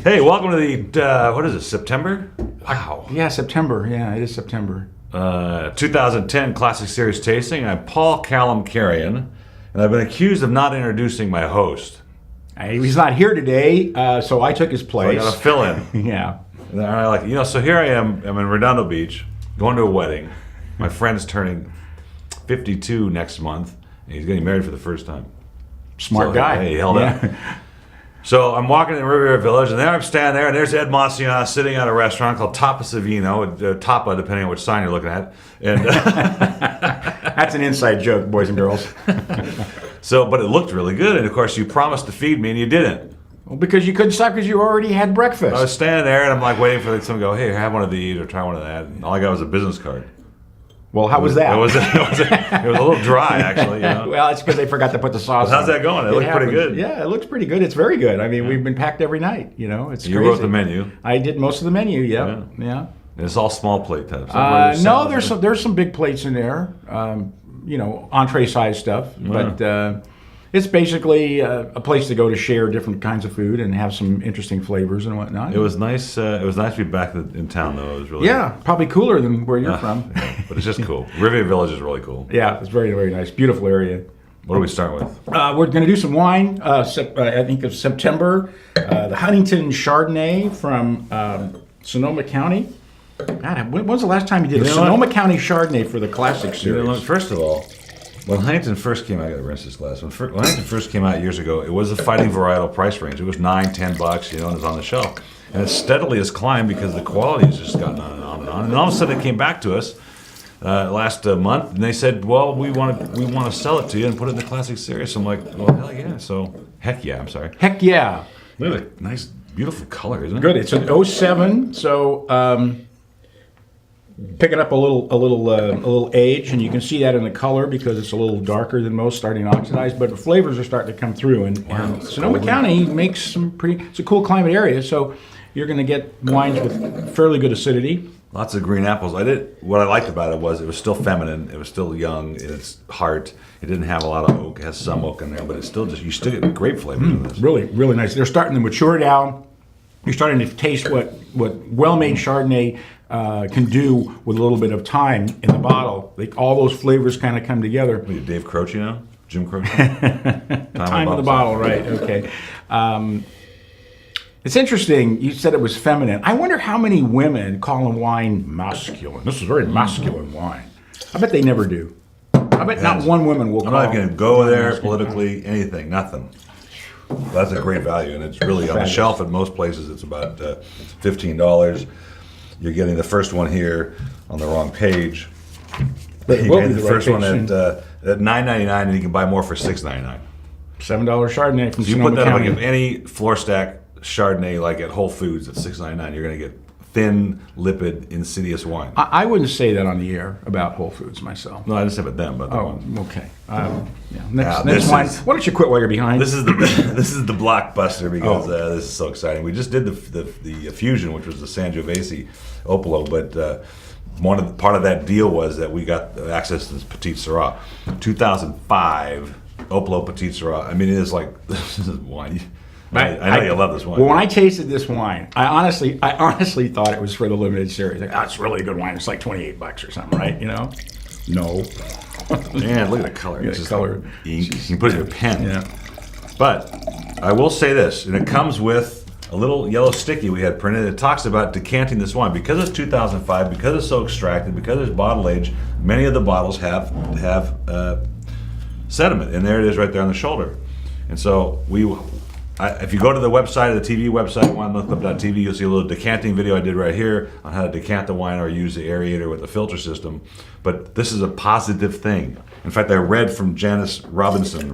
Hey, welcome to the, what is it, September? Wow. Yeah, September. Yeah, it is September. 2010 Classic Series Tasting. I'm Paul Kalemkiarian, and I've been accused of not introducing my host. He's not here today, so I took his place. So I got to fill in. Yeah. And I so here I am. I'm in Redondo Beach, going to a wedding. My friend's turning 52 next month, and he's getting married for the first time. Smart guy. Hey, he held up. So I'm walking in Riviera Village, and there I'm standing there, and there's Ed Masciana sitting at a restaurant called Tapa Savino, Tapa, depending on which sign you're looking at. And that's an inside joke, boys and girls. But it looked really good, and of course you promised to feed me, and you didn't. Well, because you couldn't stop because you already had breakfast. I was standing there, and I'm like waiting for someone to go, hey, have one of these or try one of that. And all I got was a business card. Well, how was that? It was a little dry, actually. You know? Well, it's because they forgot to put the sauce How's that going? It looked pretty good. Yeah, it looks pretty good. It's very good. I mean, we've been packed every night. You know, it's You crazy. wrote the menu. I did most of the menu. Yeah. And it's all small plate type. No, there's some big plates in there. Entree size stuff, but it's basically a place to go to share different kinds of food and have some interesting flavors and whatnot. It was nice. It was nice to be back in town, though. It was really probably cooler than where you're from. But it's just cool. Riviera Village is really cool. Yeah, it's very, very nice. Beautiful area. What do we start with? We're going to do some wine. I think of September. The Huntington Chardonnay from Sonoma County. God, when was the last time you did a Sonoma County Chardonnay for the Classic Series? First of all, when Huntington first came out, I got to rinse this glass. When Huntington first came out years ago, it was a fighting varietal price range. It was $9-10, and it was on the shelf. And it steadily has climbed because the quality has just gotten on and on and on. And all of a sudden, it came back to us last month, and they said, "Well, we want to sell it to you and put it in the Classic Series." So I'm like, "Well, hell yeah!" So heck yeah, I'm sorry. Heck yeah. Look at that nice, beautiful color, isn't it? Good. It's an 07, so. Picking up a little age, and you can see that in the color because it's a little darker than most, starting to oxidize. But the flavors are starting to come through, and Sonoma County makes some pretty. It's a cool climate area, so you're going to get wines with fairly good acidity. Lots of green apples. What I liked about it was still feminine. It was still young in its heart. It didn't have a lot of oak. It has some oak in there, but it's still you still get grape flavors in this. Really, really nice. They're starting to mature down. You're starting to taste what well-made Chardonnay can do with a little bit of time in the bottle. All those flavors kind of come together. What are you, Dave Croce now? Jim Croce? Time in the bottle, right, okay. It's interesting, you said it was feminine. I wonder how many women call a wine masculine. This is very masculine wine. I bet they never do. I bet not one woman will call it. I'm not going to go there politically, anything, nothing. That's a great value, and it's really on the shelf at most places. It's about $15. You're getting the first one here on the wrong page. You get the first one at $9.99, and you can buy more for $6.99. $7 Chardonnay from So you Sonoma put that County. up like any floor stack Chardonnay, like at Whole Foods at $6.99, you're going to get thin, lipid, insidious wine. I wouldn't say that on the air about Whole Foods myself. No, I didn't say about them, but the ones. Okay. Next wine. Why don't you quit while you're behind? This is the blockbuster because this is so exciting. We just did the fusion, which was the Sangiovese Opolo, but part of that deal was that we got access to this Petite Sirah, 2005 Opolo Petite Sirah. I mean, it is like this is wine. I know you love this wine. Well, when I tasted this wine, I honestly thought it was for the limited series. Like, it's really a good wine. It's like $28 or something, right? You know? No. Man, look at the color. Yeah, it's just color. like ink. You can put it in a pen. Yeah. But I will say this, and it comes with a little yellow sticky we had printed. It talks about decanting this wine because it's 2005, because it's so extracted, because it's bottle aged. Many of the bottles have sediment, and there it is right there on the shoulder. And so if you go to the website, the TV website, winelookup.tv, you'll see a little decanting video I did right here on how to decant the wine or use the aerator with the filter system. But this is a positive thing. In fact, I read from Janice Robinson.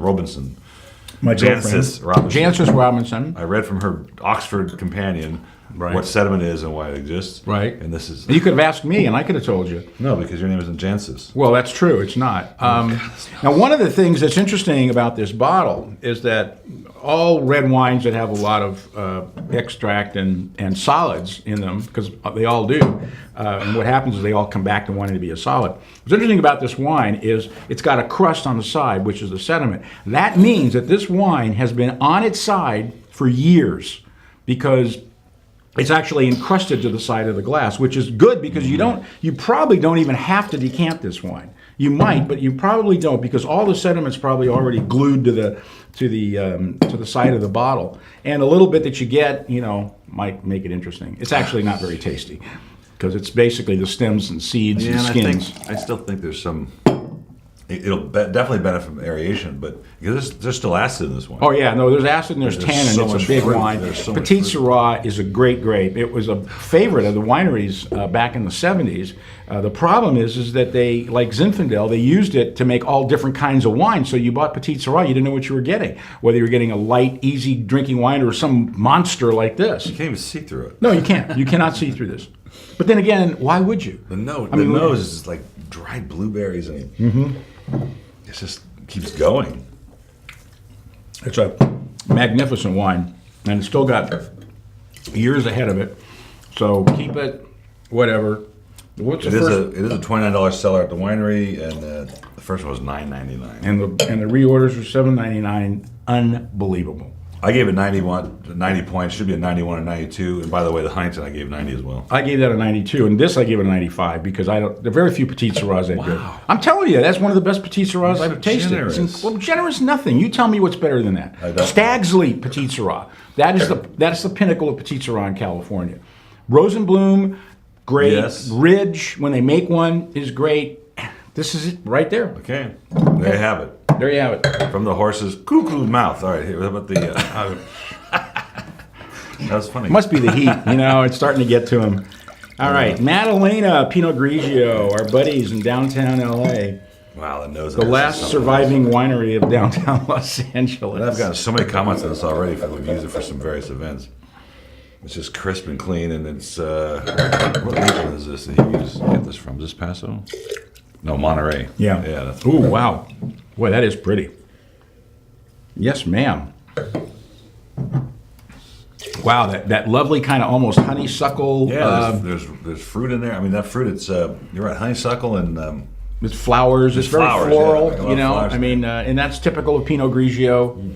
My Jancis Robinson. Jancis Robinson. I read from her Oxford companion what sediment is and why it exists. Right. And this is... You could have asked me, and I could have told you. No, because your name isn't Jancis. Well, that's true. It's not. Now, one of the things that's interesting about this bottle is that all red wines that have a lot of extract and solids in them, because they all do, and what happens is they all come back to wanting to be a solid. What's interesting about this wine is it's got a crust on the side, which is the sediment. That means that this wine has been on its side for years, because it's actually encrusted to the side of the glass, which is good because you probably don't even have to decant this wine. You might, but you probably don't because all the sediment's probably already glued to the side of the bottle, and a little bit that you get, might make it interesting. It's actually not very tasty because it's basically the stems and seeds and skins. I still think there's some. It'll definitely benefit from aeration, but because there's still acid in this one. Oh yeah, no, there's acid and there's tannin. so It's much a big fruit. wine. There's so much Petite fruit. Sirah is a great grape. It was a favorite of the wineries back in the 70s. The problem is that they, like Zinfandel, they used it to make all different kinds of wine. So you bought Petite Sirah, you didn't know what you were getting. Whether you were getting a light, easy drinking wine or some monster like this. You can't even see through it. No, you can't. You cannot see through this. But then again, why would you? The nose is like dried blueberries and it just keeps going. It's a magnificent wine, and it's still got years ahead of it. So keep it, whatever. What's the first? It is a $29 seller at the winery, and the first one was $9.99. And the reorders were $7.99. Unbelievable. I gave it 90 points. Should be a 91 or 92. And by the way, the Huntington I gave 90 as well. I gave that a 92, and this I gave it a 95 because there are very few Petite Sirahs that good. I'm telling you, that's one of the best Petite Sirahs You're I've so tasted. generous. Well, generous nothing. You tell me what's better than that. I don't. Stag's Leap Petite Sirah. That's the pinnacle of Petite Sirah in California. Rosenblum, great. Yes. Ridge, when they make one, is great. This is it right there. Okay. There you have it. There you have it. From the horse's cuckoo mouth. All right, here, what about the... that was funny. Must be the heat, it's starting to get to him. All right, Maddalena, Pinot Grigio, our buddies in downtown LA. Wow, the nose. The last surviving winery of downtown Los Angeles. And I've gotten so many comments on this already. We've used it for some various events. It's just crisp and clean, and it's... what region is this that you get this from? Is this Paso? No, Monterey. Yeah. Yeah. That's Ooh, wow. Boy, that is pretty. Yes, ma'am. Wow, that lovely kind of almost honeysuckle. Yeah, there's fruit in there. I mean, that fruit, it's, you're right, honeysuckle and... With flowers. It's very flowers, floral, yeah, like a lot of flowers. I mean, and that's typical of Pinot Grigio.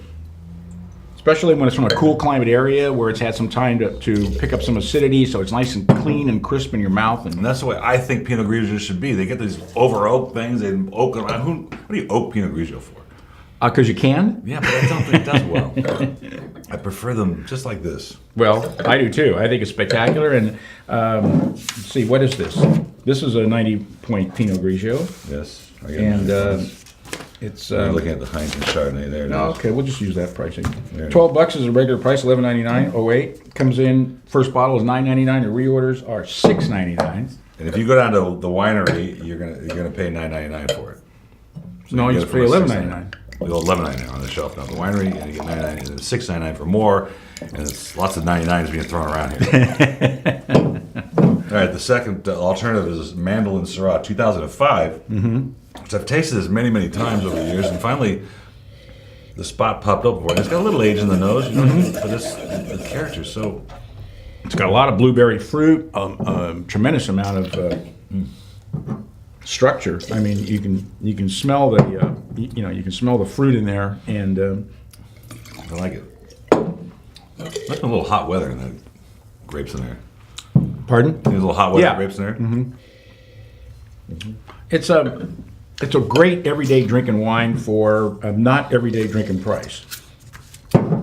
Especially when it's from a cool climate area where it's had some time to pick up some acidity, so it's nice and clean and crisp in your mouth. And that's the way I think Pinot Grigio should be. They get these over oak things, they oak them. What do you oak Pinot Grigio for? Because you can? Yeah, but I don't think it does well. I prefer them just like this. Well, I do too. I think it's spectacular. And let's see, what is this? This is a 90-point Pinot Grigio. Yes. And it's... I'm looking at the Huntington Chardonnay there. No, okay, we'll just use that pricing. There it $12 is a regular price, $11.99. 08 comes in. First bottle is $9.99. The reorders are $6.99. And if you go down to the winery, you're gonna pay $9.99 for it. So No, you you get pay it for $11.99. You go $11.99 on the shelf now. The winery, and you get $9.99 and then $6.99 for more. And it's lots of 99s being thrown around here. All right, the second alternative is Mandolin Syrah 2005, which I've tasted this many, many times over the years, and finally the spot popped up for it. It's got a little age in the nose, but the character's so... It's got a lot of blueberry fruit, tremendous amount of structure. I mean, you can smell the you can smell the fruit in there, and I like it. Must be a little hot weather in the grapes in there. pardon? There's a little hot weather Yeah. grapes in there. It's a great everyday drinking wine for a not everyday drinking price.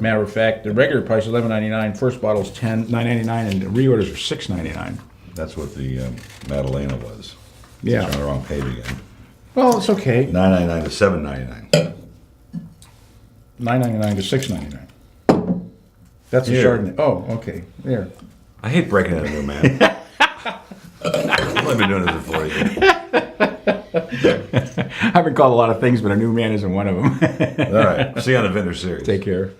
Matter of fact, the regular price is $11.99. First bottle is $9.99, and the reorders are $6.99. That's what the Maddalena was. Yeah. It's on the wrong page again. Well, it's okay. $9.99 to $7.99. $9.99 to $6.99. That's a Here. Chardonnay. Oh, okay. There. I hate breaking in a new man. I've only been doing this for 40 years. I've been called a lot of things, but a new man isn't one of them. All right. See you on the Vintage Series. Take care.